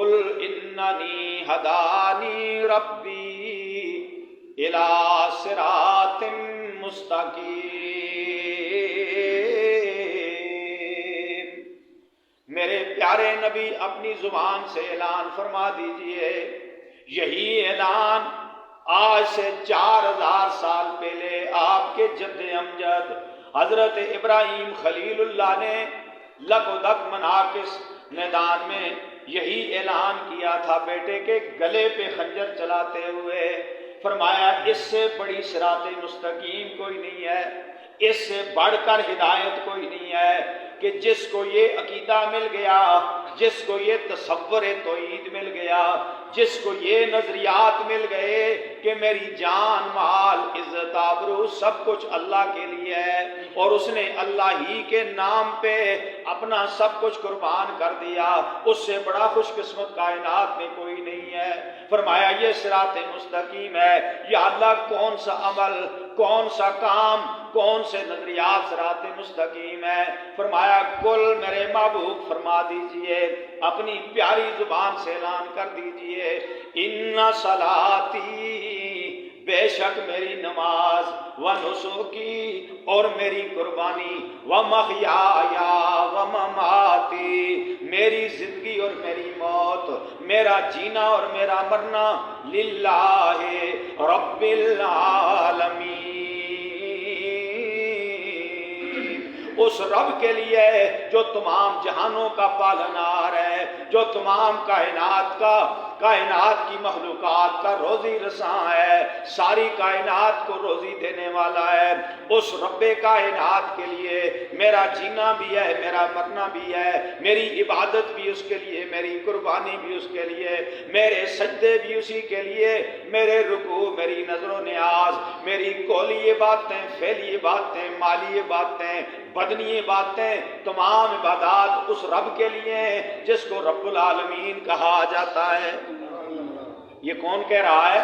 قل اننی ہدانی ربی الی صراط مستقیم۔ میرے پیارے نبی اپنی زبان سے اعلان فرما دیجئے، یہی اعلان آج سے 4000 سال پہلے آپ کے جد امجد حضرت ابراہیم خلیل اللہ نے لک و دک مناکس میدان میں یہی اعلان کیا تھا بیٹے کے گلے پہ خنجر چلاتے ہوئے۔ فرمایا اس سے بڑی صراط مستقیم کوئی نہیں ہے، اس سے بڑھ کر ہدایت کوئی نہیں ہے کہ جس کو یہ عقیدہ مل گیا، جس کو یہ تصور توحید مل گیا، جس کو یہ نظریات مل گئے کہ میری جان مال عزت آبرو سب کچھ اللہ کے لیے ہے، اور اس نے اللہ ہی کے نام پہ اپنا سب کچھ قربان کر دیا، اس سے بڑا خوش قسمت کائنات میں کوئی نہیں ہے۔ فرمایا یہ صراط مستقیم ہے۔ یا اللہ کون سا عمل، کون سا کام، کون سے نظریات صراط مستقیم ہے؟ فرمایا کل میرے محبوب فرما دیجئے، اپنی پیاری زبان سے اعلان کر دیجئے، ان صلاتی، بے شک میری نماز، و نسکی، اور میری قربانی، و محیایا و مماتی، میری زندگی اور میری موت، میرا جینا اور میرا مرنا، للہ رب العالمین، اس رب کے لیے جو تمام جہانوں کا پالنہار ہے، جو تمام کائنات کی مخلوقات کا روزی رساں ہے، ساری کائنات کو روزی دینے والا ہے، اس رب کائنات کے لیے میرا جینا بھی ہے، میرا مرنا بھی ہے، میری عبادت بھی اس کے لیے، میری قربانی بھی اس کے لیے، میرے سجدے بھی اسی کے لیے، میرے رکوع، میری نظر و نیاز، میری قولی باتیں، فعلی باتیں، مالی باتیں، بدنی باتیں، تمام عبادات اس رب کے لیے ہیں جس کو رب العالمین کہا جاتا ہے۔ یہ کون کہہ رہا ہے؟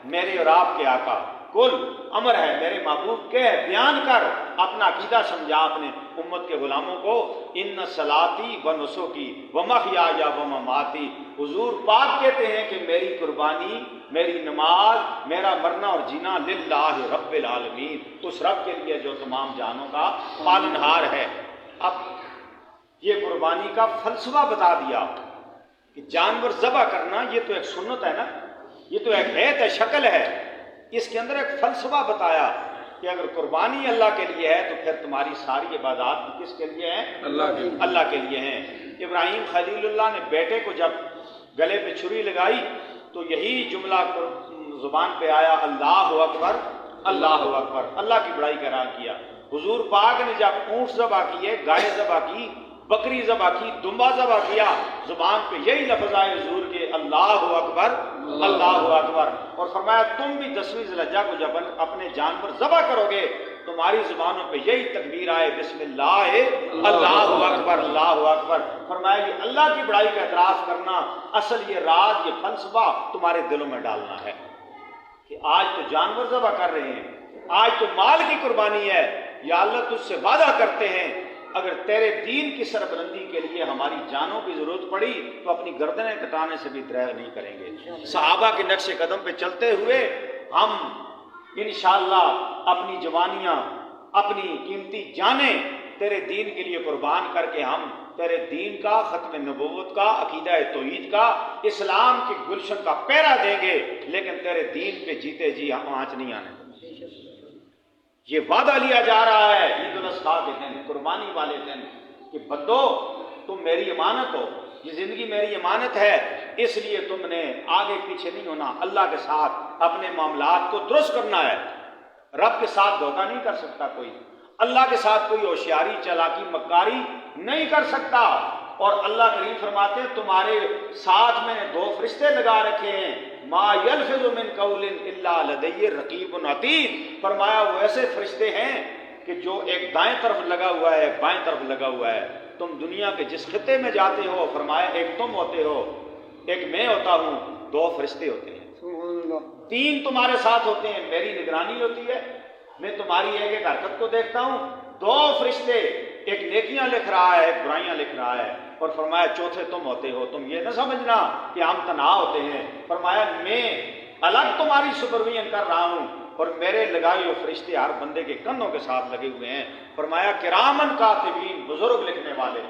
میرے اور آپ کے آقا۔ کل امر ہے میرے محبوب کے، بیان کر، اپنا عقیدہ سمجھا اپنے امت کے غلاموں کو، ان صلاتی و نسکی و محیایا و مماتی، حضور پاک کہتے ہیں کہ میری قربانی، میری نماز، میرا مرنا اور جینا للہ رب العالمین، اس رب کے لیے جو تمام جانوں کا پالنہار ہے۔ اب یہ قربانی کا فلسفہ بتا دیا کہ جانور ذبح کرنا یہ تو ایک سنت ہے نا، یہ تو ایک حیت ہے، شکل ہے، اس کے اندر ایک فلسفہ بتایا کہ اگر قربانی اللہ کے لیے ہے تو پھر تمہاری ساری عبادات بھی کس کے لیے ہیں؟ اللہ کے لیے ہیں۔ ابراہیم خلیل اللہ نے بیٹے کو جب گلے پہ چھری لگائی تو یہی جملہ زبان پہ آیا، اللہ اکبر، اللہ اکبر، اللہ کی بڑائی کا اعلان کیا۔ حضور پاک نے جب اونٹ ذبح کیے، گائے ذبح کی، بکری ذبح کی، دمبا ذبح کیا، زبان پہ یہی لفظ آئے حضور کے، اللہ اکبر، اللہ اکبر، اور فرمایا تم بھی 10ویں ذی الحجہ کو جب اپنے جانور ذبح کرو گے تمہاری زبانوں پہ یہی تکبیر آئے، بسم اللہ، اللہ اکبر، اللہ اکبر۔ فرمایا یہ اللہ کی بڑائی کا اعتراف کرنا، اصل یہ راز، یہ فلسفہ تمہارے دلوں میں ڈالنا ہے کہ آج تو جانور ذبح کر رہے ہیں، آج تو مال کی قربانی ہے، یا اللہ تجھ سے وعدہ کرتے ہیں اگر تیرے دین کی سربلندی کے لیے ہماری جانوں کی ضرورت پڑی تو اپنی گردنیں کٹانے سے بھی دریغ نہیں کریں گے۔ صحابہ کے نقش قدم پہ چلتے ہوئے ہم انشاءاللہ اپنی جوانیاں، اپنی قیمتی جانیں تیرے دین کے لیے قربان کر کے ہم تیرے دین کا، ختم نبوت کا، عقیدہ توحید کا، اسلام کی گلشن کا پہرا دیں گے، لیکن تیرے دین پہ جیتے جی ہم آنچ نہیں آنے۔ یہ وعدہ لیا جا رہا ہے عید الاضحیٰ کے دن، قربانی والے دن، کہ بندو تم میری امانت ہو، یہ زندگی میری امانت ہے، اس لیے تم نے آگے پیچھے نہیں ہونا، اللہ کے ساتھ اپنے معاملات کو درست کرنا ہے۔ رب کے ساتھ دھوکہ نہیں کر سکتا کوئی، اللہ کے ساتھ کوئی ہوشیاری، چالاکی، مکاری نہیں کر سکتا۔ اور اللہ کریم فرماتے ہیں تمہارے ساتھ میں نے 2 فرشتے لگا رکھے ہیں، ما یلفظ من قول الا لدی رقیب عتید، فرمایا وہ ایسے فرشتے ہیں کہ جو ایک دائیں طرف لگا ہوا ہے، ایک بائیں طرف لگا ہوا ہے۔ تم دنیا کے جس خطے میں جاتے ہو، فرمایا ایک تم ہوتے ہو، ایک میں ہوتا ہوں، 2 فرشتے ہوتے ہیں، 3 تمہارے ساتھ ہوتے ہیں، میری نگرانی ہوتی ہے، میں تمہاری ایک ایک حرکت کو دیکھتا ہوں، 2 فرشتے، ایک نیکیاں لکھ رہا ہے، ایک برائیاں لکھ رہا ہے۔ اور فرمایا چوتھے تم ہوتے ہو، تم یہ نہ سمجھنا کہ ہم تنہا ہوتے ہیں، فرمایا میں الگ تمہاری سپرویژن کر رہا ہوں اور میرے لگائے ہوئے فرشتے ہر بندے کے کندھوں کے ساتھ لگے ہوئے ہیں، فرمایا کرامن کاتبین، بزرگ لکھنے والے،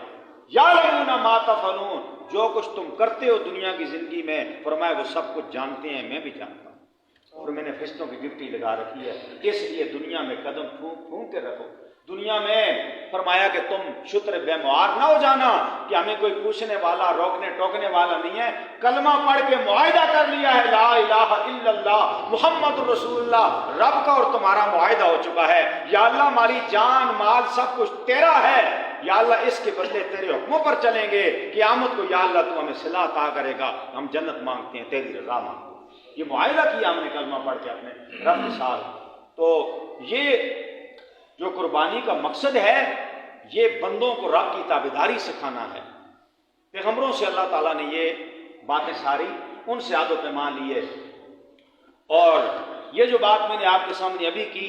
یعلمون ما تفعلون، جو کچھ تم کرتے ہو دنیا کی زندگی میں، فرمایا وہ سب کچھ جانتے ہیں، میں بھی جانتا ہوں، اور میں نے فرشتوں کی ڈیوٹی لگا رکھی ہے، اس لیے دنیا میں قدم پھونک پھونک کے رکھو، دنیا میں فرمایا کہ تم شتر بے مہار نہ ہو جانا کہ ہمیں کوئی پوچھنے والا روکنے ٹوکنے والا نہیں ہے، کلمہ پڑھ کے معاہدہ کر لیا ہے لا الہ الا اللہ محمد رسول اللہ، رب کا اور تمہارا معاہدہ ہو چکا ہے، یا اللہ ہماری جان مال سب کچھ تیرا ہے، یا اللہ اس کے بدلے تیرے حکموں پر چلیں گے، قیامت کو یا اللہ تو ہمیں صلاح عطا کرے گا، ہم جنت مانگتے ہیں، تیری رضا مانگتے ہیں، یہ معاہدہ کیا ہم نے کلمہ پڑھ کے اپنے رب کے ساتھ۔ تو یہ جو قربانی کا مقصد ہے یہ بندوں کو رب کی تابعداری سکھانا ہے، پیغمبروں سے اللہ تعالیٰ نے یہ باتیں ساری ان سے عہد و پیمان لیے، اور یہ جو بات میں نے آپ کے سامنے ابھی کی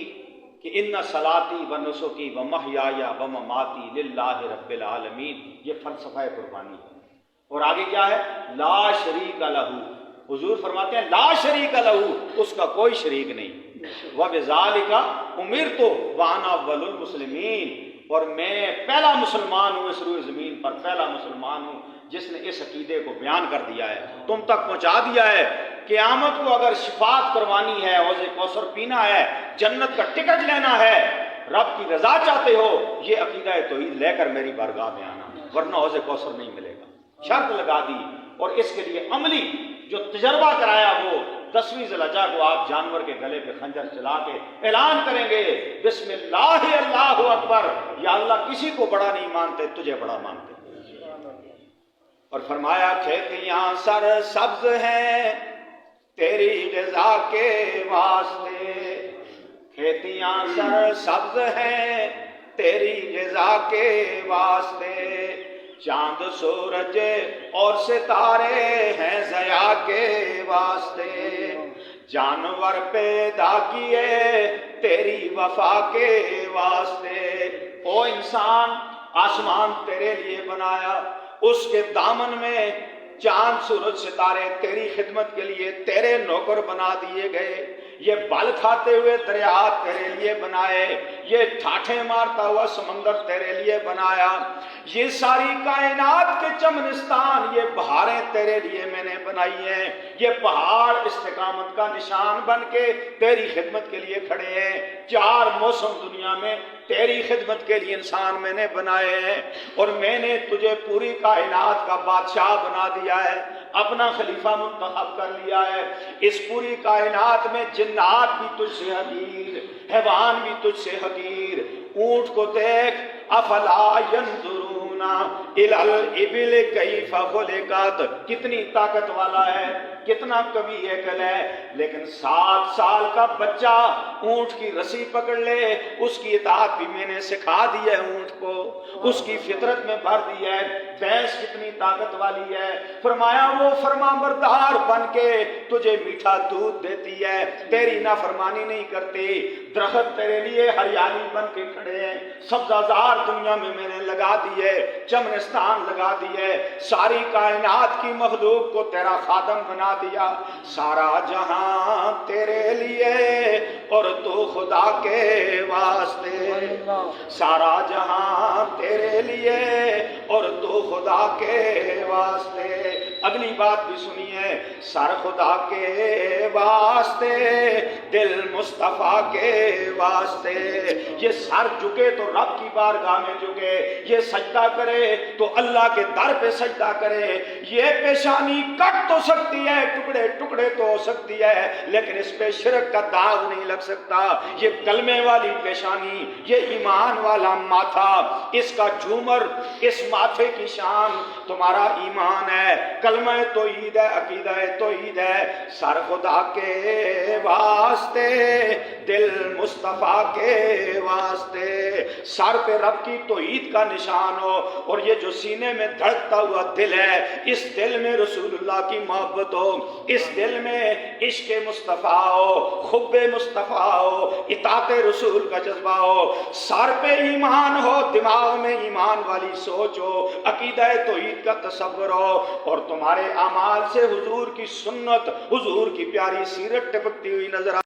کہ ان صلاتی و نسکی و محیایا و مماتی للہ رب العالمین، یہ فلسفہ قربانی ہے، اور آگے کیا ہے لا شریک لہ، حضور فرماتے ہیں لا شریک لہ، اس کا کوئی شریک نہیں، وَبِذَالِكَ أُمِرْتُ وَأَنَا أَوَّلُ الْمُسْلِمِينَ، اور میں پہلا مسلمان ہوں اس روئے زمین پر، پہلا مسلمان ہوں جس نے اس عقیدے کو بیان کر دیا ہے، تم تک پہنچا دیا ہے، قیامت کو اگر شفاعت کروانی ہے، حوض کوثر پینا ہے، جنت کا ٹکٹ لینا ہے، رب کی رضا چاہتے ہو، یہ عقیدہ توحید لے کر میری بارگاہ میں آنا، ورنہ حوض کوثر نہیں ملے گا، شرط لگا دی، اور اس کے لیے عملی جو تجربہ کرایا وہ 10ویں ذی الحجہ کو آپ جانور کے گلے پہ خنجر چلا کے اعلان کریں گے بسم اللہ اللہ اکبر، یا اللہ کسی کو بڑا نہیں مانتے، تجھے بڑا مانتے، اور فرمایا کھیتیاں سر سبز ہیں تیری رضا کے واسطے، کھیتیاں سر سبز ہیں تیری رضا کے واسطے، چاند سورج اور ستارے ہیں ضیاء کے واسطے، جانور پیدا کیے تیری وفا کے واسطے، او انسان آسمان تیرے لیے بنایا، اس کے دامن میں چاند سورج ستارے تیری خدمت کے لیے تیرے نوکر بنا دیے گئے، یہ بل کھاتے ہوئے دریا تیرے لیے بنائے، یہ ٹھاٹھیں مارتا ہوا سمندر تیرے لیے بنایا، یہ ساری کائنات کے چمنستان، یہ بہاریں تیرے لیے میں نے بنائی ہیں، یہ پہاڑ استقامت کا نشان بن کے تیری خدمت کے لیے کھڑے ہیں، 4 موسم دنیا میں تیری خدمت کے لیے انسان میں نے بنائے ہیں، اور میں نے تجھے پوری کائنات کا بادشاہ بنا دیا ہے، اپنا خلیفہ منتخب کر لیا ہے، اس پوری کائنات میں جنات بھی تجھ سے حقیر، حیوان بھی تجھ سے حقیر، اونٹ کو دیکھ افلا ینظرون الی الابل کیف خلقت، کتنی طاقت والا ہے، کتنا قوی عقل ہے، لیکن 7 سال کا بچہ اونٹ کی رسی پکڑ لے، اس کی اطاعت بھی میں نے سکھا دی ہے، اونٹ کو اس کی فطرت میں بھر دی ہے، بھینس کتنی طاقت والی ہے، فرمایا وہ فرما بردار بن کے تجھے میٹھا دودھ دیتی ہے، تیری نافرمانی نہیں کرتی، درخت تیرے لیے ہریالی بن کے کھڑے ہیں، سبزہ زار دنیا میں نے لگا دی ہے، چمنستان لگا دی ہے، ساری کائنات کی مخلوق کو تیرا خادم بنا دیا، سارا جہاں تیرے لیے اور تو خدا کے واسطے، سارا جہاں تیرے لیے اور تو خدا کے واسطے، اگلی بات بھی سنیے، سر خدا کے واسطے، دل مصطفیٰ کے واسطے، یہ سر جھکے تو رب کی بارگاہ میں جھکے، یہ سجدہ کرے تو اللہ کے در پہ سجدہ کرے، یہ پیشانی کٹ تو سکتی ہے، ٹکڑے ٹکڑے تو ہو سکتی ہے، لیکن اس پہ شرک کا داغ نہیں لگ سکتا، یہ کلمے والی پیشانی، یہ ایمان والا ماتھا، اس کا جھومر، اس ماتھے کی شان تمہارا ایمان ہے، کلمہ توحید ہے، عقیدہ توحید ہے، سر خدا کے واسطے، دل مصطفیٰ کے واسطے، سر پہ رب کی توحید کا نشان ہو، اور یہ جو سینے میں دھڑکتا ہوا دل ہے، اس دل میں رسول اللہ کی محبت ہو، اس دل میں عشق مصطفیٰ ہو، حب مصطفیٰ ہو، اطاعت رسول کا جذبہ ہو، سر پہ ایمان ہو، دماغ میں ایمان والی سوچ ہو، عقیدہ توحید کا تصور ہو، اور تمہارے اعمال سے حضور کی سنت، حضور کی پیاری سیرت ٹپکتی ہوئی نظر